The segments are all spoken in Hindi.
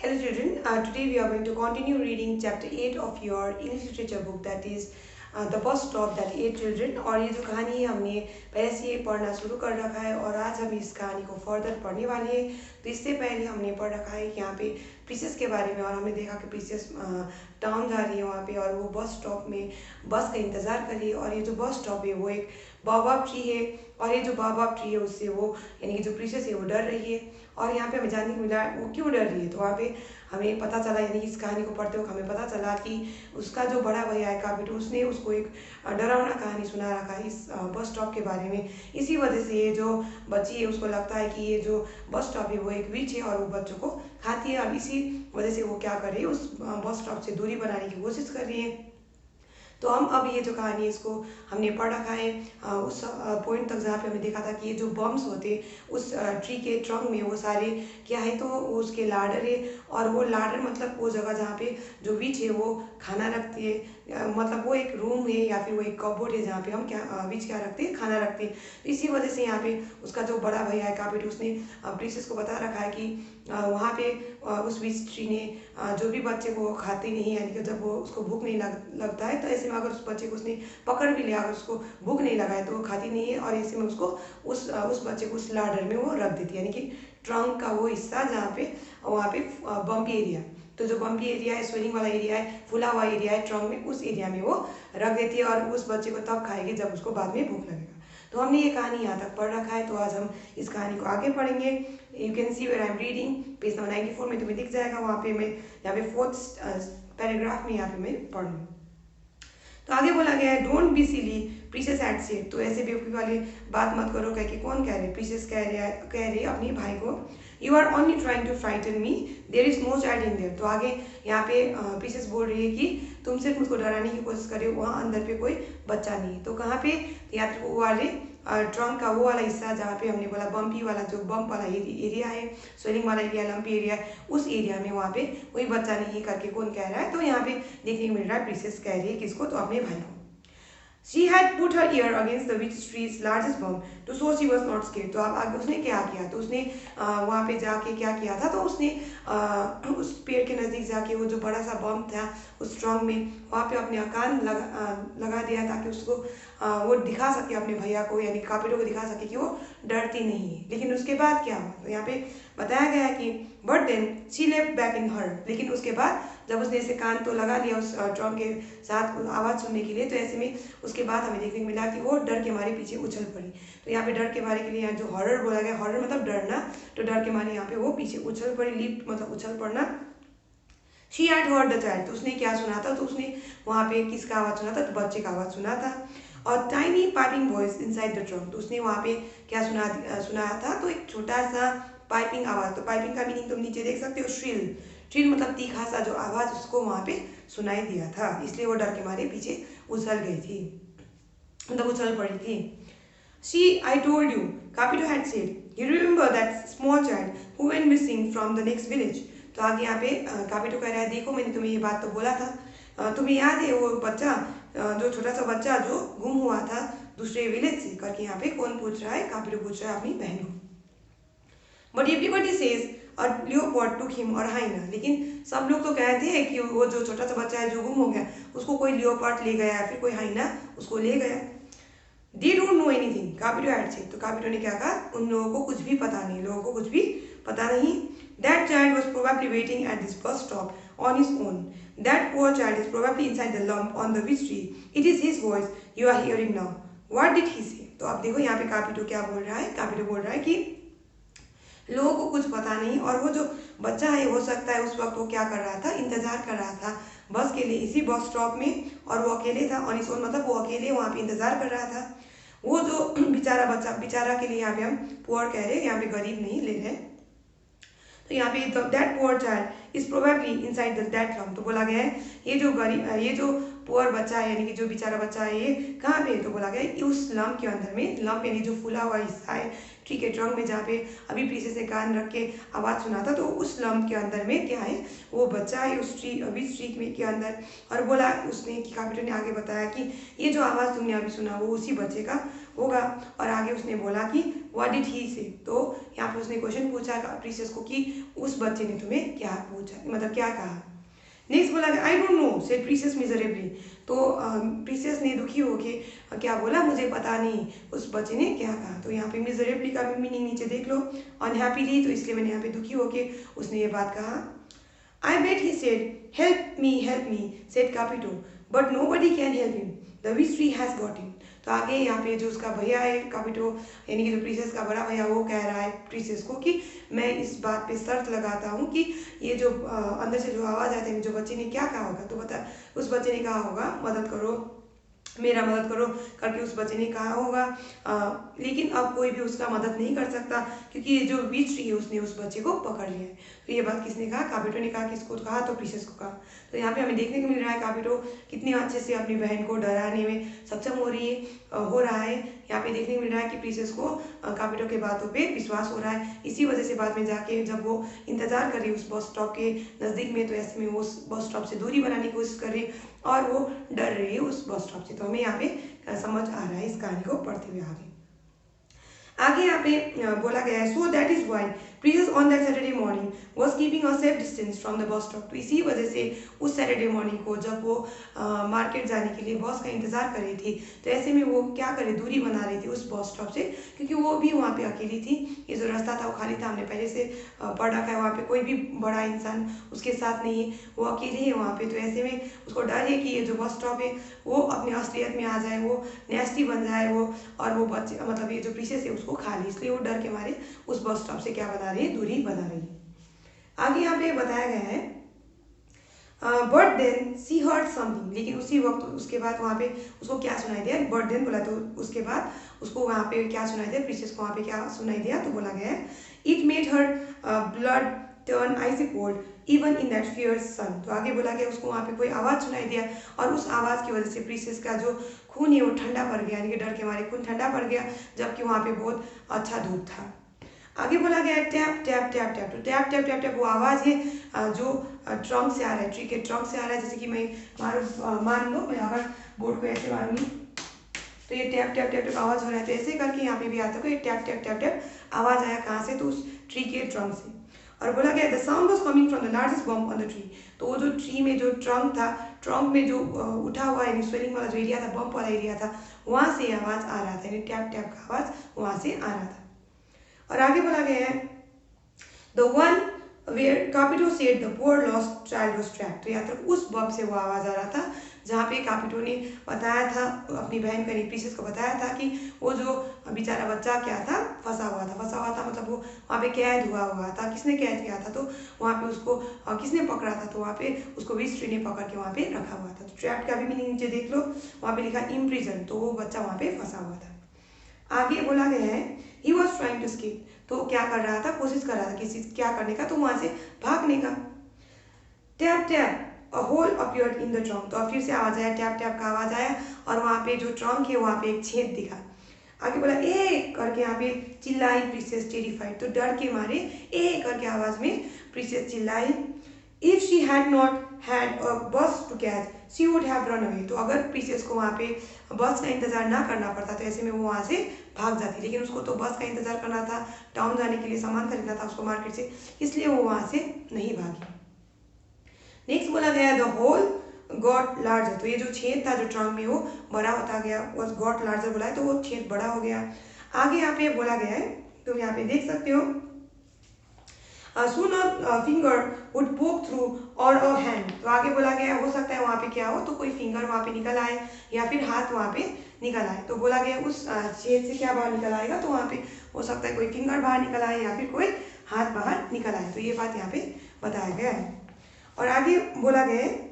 Hello children, today we are going to continue reading chapter 8 of your English literature book, that is The Bus Stop That Ate Children। और ये जो कहानी है हमने पहले से पढ़ना शुरू कर रखा है और आज हम इस कहानी को फर्दर पढ़ने वाले हैं। तो इससे पहले हमने पढ़ रखा है कि यहाँ पे प्रिंसेस के बारे में, और हमने देखा कि प्रिंसेस टाउन जा रही है वहाँ पे और वो बस स्टॉप में बस का इंतज़ार कर रही है। और ये जो बस स्टॉप है वो एक बाओबाब ट्री है, और ये जो बाओबाब ट्री है उससे वो यानी कि जो प्रिंसेस है वो डर रही है। और यहाँ पे हमें जानने को मिला वो क्यों डर रही है, तो वहाँ पे हमें पता चला, यानी कि इस कहानी को पढ़ते वक्त हमें पता चला कि उसका जो बड़ा भैया है काबिटो, उसने उसको एक डरावना कहानी सुना रखा है इस बस स्टॉप के बारे में। इसी वजह से ये जो बच्ची है उसको लगता है कि ये जो बस स्टॉप है वो एक विच है और वो बच्चों को खाती है, और इसी वजह से वो क्या कर रही है, उस बस स्टॉप से दूरी बनाने की कोशिश कर रही है। तो हम अब ये जो कहानी है इसको हमने पढ़ रखा है उस पॉइंट तक जहाँ पे हमें देखा था कि ये जो बम्स होते उस ट्री के ट्रंक में वो सारे क्या है, तो उसके लाडर है। और वो लाडर मतलब वो जगह जहाँ पे जो विच है वो खाना रखती है, मतलब वो एक रूम है या फिर वो एक कबोर्ड है जहाँ पे हम क्या विच क्या रखते हैं, खाना रखते हैं। तो इसी वजह से यहाँ पे उसका जो बड़ा भैया है काबिट, उसने प्रिंसेस को बता रखा है कि वहाँ पे उस विच ट्री ने जो भी बच्चे को खाते नहीं, यानी कि जब वो उसको भूख नहीं लगता है, तो ऐसे में अगर उस बच्चे को उसने पकड़ भी लिया, अगर उसको भूख नहीं लगा है तो वो खाती नहीं है, और ऐसे में उसको उस बच्चे को उस लाडर में वो रख देती है, यानी कि ट्रंक का वो हिस्सा जहाँ पे वहाँ पे बम्पी एरिया, तो जो बम्पी एरिया है, स्वेलिंग वाला एरिया है, फुला हुआ एरिया है ट्रंक में, उस एरिया में वो रख देती है और उस बच्चे को तब खाएगी जब उसको बाद में भूख लगेगा। तो हमने ये कहानी यहाँ तक पढ़ रखा है, तो आज हम इस कहानी को आगे पढ़ेंगे। You can see where I am reading, page number 94 में तुम्हें दिख जाएगा, वहाँ पे मैं यहाँ पे 4th पैराग्राफ में यहाँ पे मैं पढ़ लूँ। तो आगे बोला गया है, don't be silly princess at said, तो ऐसे बेवकूफ़ी वाली बात मत करो। कह के कौन कह रहे, प्रिंसेस कह रही अपने भाई को, you are only trying to frighten me, there is no child in there. तो आगे यहाँ पे प्रिंसेस बोल रही है कि तुम सिर्फ मुझको डराने की कोशिश कर रहे हो, वहाँ अंदर पे कोई बच्चा नहीं है। तो कहाँ पे, या तो वो वाले ट्रंक का वो वाला हिस्सा जहाँ पे हमने बोला बम्पी वाला, जो बम्प वाला एरिया है, स्वेलिंग वाला एरिया, लंपी एरिया है, उस एरिया में वहाँ पे कोई बच्चा नहीं है करके कौन कह रहा है। तो यहाँ पे देखने को मिल रहा है प्रिंसेस कह रही है किसको, तो अपने भाई को। She had put her ear against the witch tree's largest bump, तो so she was not scared। तो अब आगे उसने क्या किया, तो उसने वहाँ पे जाके क्या किया था, तो उसने उस पेड़ के नज़दीक जाके वो जो बड़ा सा बम्प था उस ट्रंक में, वहाँ पे अपने कान लगा दिया ताकि उसको वो दिखा सके अपने भैया को, यानी कापिटो को दिखा सके कि वो डरती नहीं है। लेकिन उसके बाद क्या हुआ, तो यहाँ पे बताया गया है कि but then she left back in her, लेकिन उसके बाद जब उसने ऐसे कान तो लगा लिया उस ट्रंक के साथ आवाज़ सुनने के लिए, तो ऐसे में उसके बाद हमें देखने को मिला कि वो डर के मारे पीछे उछल पड़ी। तो यहाँ पे डर के मारे के लिए यहाँ जो हॉरर बोला गया, हॉरर मतलब डरना, तो डर के मारे यहाँ पे वो पीछे उछल पड़ी, लीप मतलब उछल पड़ना। She had heard the child, तो उसने क्या सुना था, तो उसने वहाँ पे किसका आवाज़ सुना था, तो बच्चे का आवाज़ सुना था। और tiny piping voice inside the trunk, तो उसने वहाँ पे क्या सुनाया था, तो एक छोटा सा पाइपिंग आवाज़। तो पाइपिंग का मीनिंग तुम नीचे देख सकते हो, श्रिल, श्रिल मतलब तीखा सा जो आवाज़ उसको वहाँ पे सुनाई दिया था, इसलिए वो डर के मारे पीछे उछल गई थी, मतलब उछल पड़ी थी। She I told you, Capito had said, you remember that small child who went missing from the next village. तो आगे यहाँ पे कापिटो कह रहा है, देखो मैंने तुम्हें ये बात तो बोला था, तुम्हें याद है वो बच्चा, जो छोटा सा बच्चा जो गुम हुआ था दूसरे विलेज से, करके यहाँ पे कौन पूछ रहा है, कापिटो पूछ रहा है अपनी बहन को। But everybody says a leopard took him और हाइना, लेकिन सब लोग तो कहते हैं कि वो जो छोटा सा बच्चा है जो गुम हो गया उसको कोई लियोपार्ड ले गया, फिर कोई हाइना उसको ले गया। They don't know anything, Capito had said, तो कापिटो ने क्या कहा, उन लोगों को कुछ भी पता नहीं, लोगों को कुछ भी पता नहीं। That child was probably waiting at this bus stop on his own, that poor child is probably inside the lump on the witch tree, it is his voice you are hearing now, what did he say. तो अब देखो यहाँ पे कापिटो क्या बोल रहा है, कापिटो बोल रहा है कि लोगों को कुछ पता नहीं, और वो जो बच्चा है हो सकता है उस वक्त वो क्या कर रहा था, इंतजार कर रहा था बस के लिए इसी बस स्टॉप में, और वो अकेले था ऑन हिज ओन, मतलब वो अकेले वहाँ पे इंतजार कर रहा था। वो जो बेचारा बच्चा, बेचारा के लिए यहाँ पे हम पुअर कह रहे हैं, यहाँ पे गरीब नहीं ले रहे। तो यहाँ पे that poor child is probably inside that lump, तो बोला गया है ये जो गरीब, ये जो पुअर बच्चा है, यानी कि जो बेचारा बच्चा है ये कहाँ पे है, तो बोला गया है उस लम्प के अंदर में, लम्प यानी जो फूला हुआ हिस्सा है ट्री के ट्रंक में जहाँ पे अभी प्रिंसेस ने कान रख के आवाज़ सुना था, तो उस लम्प के अंदर में क्या है, वो बच्चा है उस ट्री बीच ट्री में के अंदर। और बोला उसने कि कापिटो ने आगे बताया कि ये जो आवाज़ तुमने अभी सुना वो उसी बच्चे का होगा। और आगे उसने बोला कि व्हाट डिड ही से, तो यहाँ पे उसने क्वेश्चन पूछा प्रीसियस को कि उस बच्चे ने तुम्हें क्या पूछा, मतलब क्या कहा। नेक्स्ट बोला I don't know said precious miserably, तो प्रीसियस ने दुखी होके क्या बोला, मुझे पता नहीं उस बच्चे ने क्या कहा। तो यहाँ पे मिजरेबली का मीनिंग नीचे देख लो, अनहैप्पीली, तो इसलिए मैंने यहाँ पे दुखी होके उसने ये बात कहा। I bet he said, help me, said Capito, but nobody can help him. The witch tree has got him. तो आगे यहाँ पे जो उसका भैया है कापिटो, यानी कि जो प्रीसियस का बड़ा भैया, वो कह रहा है प्रीसियस को कि मैं इस बात पे शर्त लगाता हूँ कि ये जो अंदर से जो आवाज़ आती है, जो बच्चे ने क्या कहा होगा, तो बता उस बच्चे ने कहा होगा मदद करो, मेरा मदद करो करके उस बच्चे ने कहा होगा। लेकिन अब कोई भी उसका मदद नहीं कर सकता क्योंकि ये जो विच ट्री है उसने उस बच्चे को पकड़ लिया है। तो ये बात किसने कहा, कापिटो ने कहा। किसको कहा, तो प्रीसियस को कहा। तो यहाँ पे हमें देखने को मिल रहा है कापिटो कितनी अच्छे से अपनी बहन को डराने में सक्षम हो रहा है। यहाँ पे देखने को मिल रहा है कि प्रीसियस को कापिटो के बातों पे विश्वास हो रहा है। इसी वजह से बाद में जाके जब वो इंतजार कर रही उस बस स्टॉप के नज़दीक में, तो ऐसे में वो उस बस स्टॉप से दूरी बनाने की कोशिश कर रही और वो डर रही है उस बस स्टॉप से। तो हमें यहाँ पे समझ आ रहा है इस कहानी को पढ़ते हुए। आगे यहाँ पे बोला गया है, so that is why Precious on that Saturday morning was keeping a safe distance from the bus stop. तो इसी वजह से उस सैटरडे मॉर्निंग को जब वो मार्केट जाने के लिए बस का इंतजार कर रही थी, तो ऐसे में वो क्या करे, दूरी बना रही थी उस बस स्टॉप से, क्योंकि वो भी वहाँ पे अकेली थी। ये जो रास्ता था वो खाली था, हमने पहले से पढ़ रखा है। वहाँ पे कोई भी बड़ा इंसान उसके साथ नहीं है, वो अकेली है वहाँ पे। तो ऐसे में उसको डर है कि ये जो बस स्टॉप है वो अपनी असलियत में आ जाए, वो नेस्टी बन जाए वो, और वो बच्चे मतलब ये जो प्रीसियस है उसको खा ले, इसलिए वो डर के मारे उस बस स्टॉप से क्या बना रही है, दूरी बना रही है। आगे यहाँ पे बताया गया है but then she heard something, लेकिन उसी वक्त उसके बाद वहाँ पे उसको क्या सुनाई दिया, बट देन बोला तो उसके बाद उसको वहाँ पे क्या सुनाई दिया, प्रीसियस को वहाँ पे क्या सुनाई दिया, तो बोला गया है it made her blood turn icy cold even in that fierce sun. तो आगे बोला गया उसको वहाँ पे कोई आवाज़ सुनाई दिया और उस आवाज़ की वजह से प्रीसियस का जो खून है वो ठंडा पड़ गया, यानी कि डर के मारे खून ठंडा पड़ गया, जबकि वहाँ पे बहुत अच्छा धूप था। आगे बोला गया टैप टैप टैप टैप, तो टैप टैप टैप टैप वो आवाज़ है जो ट्रंक से आ रहा है, ट्री के ट्रंक से आ रहा है। जैसे कि मैं मान लो मैं अगर बोर्ड को ऐसे मारूंगी तो ये टैप टैप टैप टैप आवाज़ हो रहा है, तो ऐसे करके यहाँ पे भी आता है टैप टैप टैप टैप आवाज़ आया कहाँ से, तो उस ट्री के ट्रंक से। और बोला गया the sound was coming from the largest bump on the tree, तो वो जो ट्री में जो ट्रंक था, ट्रंक में जो उठा हुआ है स्वेलिंग वाला जो एरिया था, बम्प वाला एरिया था, वहाँ से आवाज़ आ रहा था, यानी टैप टैप का आवाज़ वहाँ से आ रहा था। और आगे बोला गया है the one where Capito said the poor lost child was trapped, तो यहाँ तक उस बब से वो आवाज़ आ रहा था जहाँ पे कापिटो ने बताया था, अपनी बहन को प्रीसियस को बताया था कि वो जो बेचारा बच्चा क्या था, फंसा हुआ था, मतलब वो वहाँ पे कैद हुआ था। किसने कैद किया था, तो वहाँ पे उसको किसने पकड़ा था, तो वहाँ पे उसको विच ट्री ने पकड़ के वहाँ पे रखा हुआ था। तो ट्रैप्ड का भी मीनिंग नीचे देख लो, वहाँ पे लिखा इम्प्रिजन, तो वो बच्चा वहाँ पे फंसा हुआ था। आगे बोला गया है he was trying to escape, तो क्या कर रहा था, कोशिश कर रहा था किसी क्या करने का, तो वहाँ से भागने का। Tap tap a hole appeared in the trunk, तो अब फिर से आवाज़ आया, टैप टैप का आवाज़ आया और वहाँ पे जो ट्रंक है वहाँ पे एक छेद दिखा। आगे बोला ए करके यहाँ पे चिल्लाई प्रीसियस टेरिफाइड, तो डर के मारे ए करके आवाज़ में प्रीसियस चिल्लाई। If she had not had a bus to catch she would have run away, तो अगर प्रीसियस को वहाँ पे बस का इंतजार ना करना पड़ता तो ऐसे में वो वहाँ से भाग जाती, लेकिन उसको तो बस का इंतजार करना था, टाउन जाने के लिए सामान खरीदना था उसको मार्केट से, इसलिए वो वहाँ से नहीं भागी। नेक्स्ट बोला गया द होल गॉट लार्जर, तो ये जो छेद था जो ट्रंक में वो बड़ा होता गया, वॉज गॉट लार्जर बोला है तो वो छेद बड़ा हो गया। आगे यहाँ पे बोला गया है, तो यहाँ पे देख सकते हो soon a finger would poke through or a hand, तो आगे बोला गया हो सकता है वहाँ पे क्या हो, तो कोई फिंगर वहाँ पे निकल आए या फिर हाथ वहाँ पे निकल आए। तो बोला गया उस छेद से क्या बाहर निकल आएगा, तो वहाँ पे हो सकता है कोई फिंगर बाहर निकल आए या फिर कोई हाथ बाहर निकल आए, तो ये बात यहाँ पे बताया गया है। और आगे बोला गया है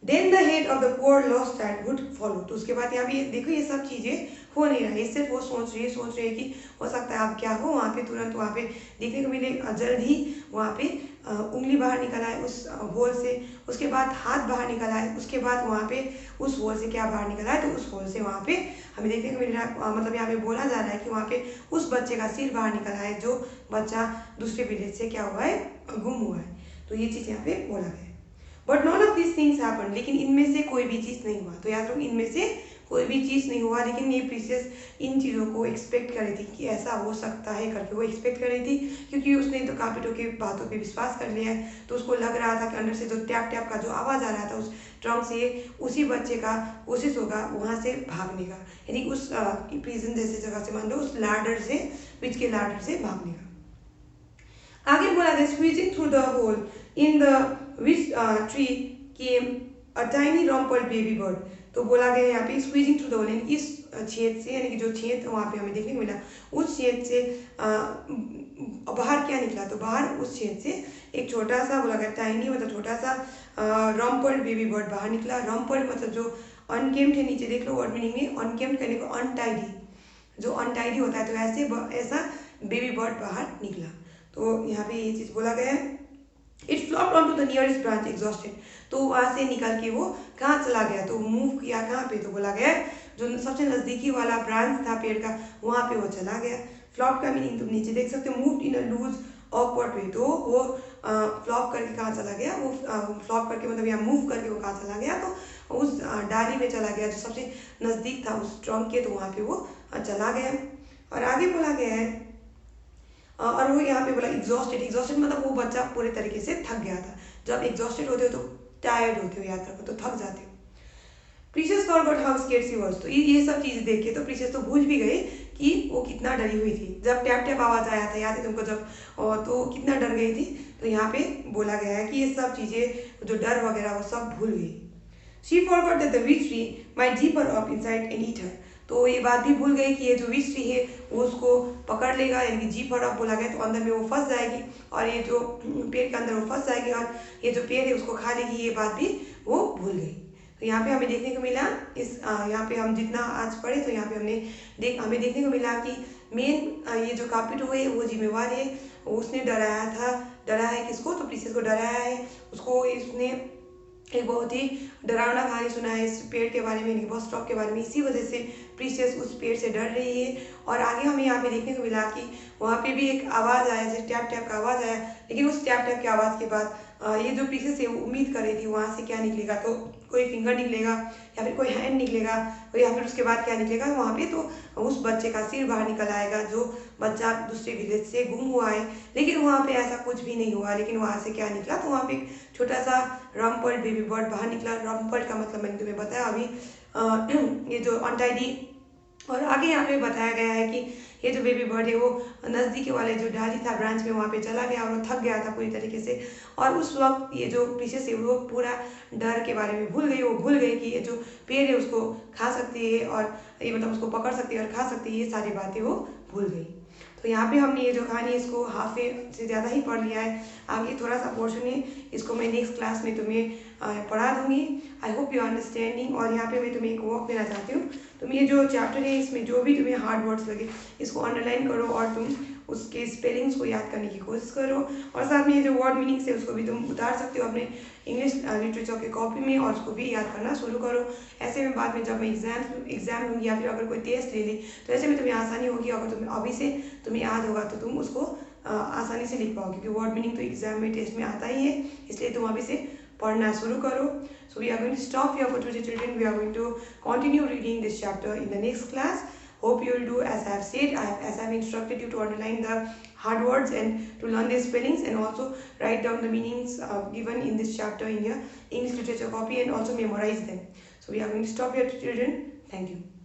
then the head of the poor lost child would follow, तो उसके बाद यहाँ पे देखो ये सब चीज़ें हो नहीं रहा है, सिर्फ वो सोच रही है कि हो सकता है अब क्या हो, वहाँ पे तुरंत वहाँ पे देखने को मिले जल्द ही वहाँ पे उंगली बाहर निकल आए उस होल से, उसके बाद हाथ बाहर निकल आए, उसके बाद वहाँ पे उस होल से क्या बाहर निकल आए, तो उस होल से वहाँ पे हमें देखने को मिल रहा है, मतलब यहाँ पे बोला जा रहा है कि वहाँ पे उस बच्चे का सिर बाहर निकल आए जो बच्चा दूसरे विलेज से क्या हुआ है, गुम हुआ है। तो ये चीज़ यहाँ पे बोला गया है। But none of this things happen, लेकिन इनमें से कोई भी चीज़ नहीं हुआ, तो याद रखो इनमें से कोई भी चीज़ नहीं हुआ, लेकिन ये प्रिंसेस इन चीज़ों को एक्सपेक्ट कर रही थी कि ऐसा हो सकता है करके वो एक्सपेक्ट कर रही थी, क्योंकि उसने तो कापिटो की बातों पे विश्वास कर लिया है। तो उसको लग रहा था कि अंदर से जो टैप टैप का जो आवाज़ आ रहा था उस ट्रंक से, उसी बच्चे का कोशिश होगा वहाँ से भागने का, यानी उस प्रिजन जैसे जगह से, मान लो उस लाडर से, ब्रिज के लाडर से भागने का। आगे बोला गया squeezing through the hole in the witch tree came a tiny rumpled baby bird. तो बोला गया यहाँ पे स्क्वीजिंग थ्रू द होल, यानी इस छेद से, यानी कि जो छेद वहाँ पे हमें देखने को मिला, उस छेद से बाहर क्या निकला, तो बाहर उस छेद से एक छोटा सा, बोला गया टाइनी मतलब छोटा सा रम्पल्ड बेबी बर्ड बाहर निकला। रम्पल्ड मतलब जो अनकेम्ड है, नीचे देख लो वर्ड मीनिंग में, अनकेम्ड करने को अनटाइडी, जो अनटाइडी होता है, तो ऐसे ऐसा बेबी बर्ड बाहर निकला। तो यहाँ पे ये चीज़ बोला गया है। It flopped on to the nearest branch exhausted. तो वहाँ से निकल के वो कहाँ चला गया, तो मूव किया कहाँ पे, तो बोला गया जो सबसे नज़दीकी वाला ब्रांच था पेड़ का, वहाँ पे वो चला गया। फ्लॉप का मीनिंग तुम नीचे देख सकते हो, moved in a loose awkward way. तो वो फ्लॉप करके कहाँ चला गया, वो फ्लॉप करके मतलब यहाँ मूव करके वो कहाँ चला गया, तो उस डाली में चला गया जो सबसे नज़दीक था उस ट्रंक के, तो वहाँ पे वो चला गया। और आगे बोला गया है, और वो यहाँ पे बोला एग्जॉस्टेड। एग्जॉस्टेड मतलब वो बच्चा पूरे तरीके से थक गया था। जब एग्जॉस्टेड होते हो तो टायर्ड होते हो, याद रखो, तो थक जाते हो। Precious forgot how scared she was. तो ये सब चीज़ देख के तो प्रीशियस तो भूल भी गई कि वो कितना डरी हुई थी। जब टैप टैप आवाज़ आया था, याद है तुमको, जब तो कितना डर गई थी। तो यहाँ पे बोला गया है कि ये सब चीज़ें, जो डर वगैरह, वो सब भूल गई। She forgot that the witch tree might keep her up inside and eat her. तो ये बात भी भूल गई कि ये जो विच ट्री है वो उसको पकड़ लेगा, यानी कि जीप हर अप बोला गया, तो अंदर में वो फंस जाएगी, और ये जो पेड़ के अंदर वो फंस जाएगी, और ये जो पेड़ है उसको खा लेगी। ये बात भी वो भूल गई। तो यहाँ पे हमें देखने को मिला, इस यहाँ पे हम जितना आज पढ़े, तो यहाँ पे हमें देखने को मिला कि मेन ये जो कापिटो है वो जिम्मेवार है। उसने डराया है किसको, तो प्रिंसेस को डराया है। उसको इसने एक बहुत ही डरावना कहानी सुना है इस पेड़ के बारे में, बस स्टॉप के बारे में। इसी वजह से प्रिंसेस उस पेड़ से डर रही है। और आगे हमें यहाँ पे देखने को मिला कि वहाँ पे भी एक आवाज़ आया, जैसे टैप टैप का आवाज़ आया, लेकिन उस टैप टैप की आवाज़ के बाद ये जो प्रिंसेस है वो उम्मीद कर रही थी वहाँ से क्या निकलेगा, तो कोई फिंगर निकलेगा, या फिर कोई हैंड निकलेगा, या फिर उसके बाद क्या निकलेगा वहाँ पे, तो उस बच्चे का सिर बाहर निकल आएगा, जो बच्चा दूसरे विलेज से गुम हुआ है। लेकिन वहाँ पे ऐसा कुछ भी नहीं हुआ। लेकिन वहाँ से क्या निकला, तो वहाँ पे एक छोटा सा रम्पल्ड बेबी बर्ड बाहर निकला। रम्पल्ड का मतलब मैंने तुम्हें बताया अभी, ये जो अनटाइडी। और आगे यहाँ पे बताया गया है कि ये जो बेबी बर्ड है वो नज़दीकी वाले जो डाली था ब्रांच में, वहाँ पे चला गया, और वो थक गया था पूरी तरीके से। और उस वक्त ये जो प्रिंसेस है वो पूरा डर के बारे में भूल गई। वो भूल गई कि ये जो पेड़ है उसको खा सकती है, और ये मतलब उसको पकड़ सकती है और खा सकती है, ये सारी बातें वो भूल गई। तो यहाँ पे हमने ये जो कहानी है इसको हाफ से ज़्यादा ही पढ़ लिया है। आगे थोड़ा सा पोर्शन है, इसको मैं नेक्स्ट क्लास में तुम्हें पढ़ा दूंगी। I hope you understanding. और यहाँ पे मैं तुम्हें एक वर्क देना चाहती हूँ। तुम ये जो चैप्टर है इसमें जो भी तुम्हें हार्ड वर्ड्स लगे इसको अंडरलाइन करो, और तुम उसके स्पेलिंग्स को याद करने की कोशिश करो। और साथ में ये जो वर्ड मीनिंग्स है उसको भी तुम उतार सकते हो अपने इंग्लिश लिटरेचर के कॉपी में, और उसको भी याद करना शुरू करो। ऐसे में बाद में जब मैं एग्जाम लूँगी, या फिर अगर कोई टेस्ट ले ली, तो ऐसे में तुम्हें आसानी होगी। अगर तुम्हें अभी से तुम्हें याद होगा तो तुम उसको आसानी से लिख पाओगे, क्योंकि वर्ड मीनिंग तो एग्जाम में टेस्ट में आता ही है। इसलिए तुम अभी से पढ़ना शुरू करो। So we are going to stop here for today, children. We are going to continue reading this chapter in the next class. Hope you will do as I have said, as I have instructed you to underline the hard words and to learn their spellings, and also write down the meanings given in this chapter in your English literature copy, and also memorize them. So we are going to stop here, children. Thank you.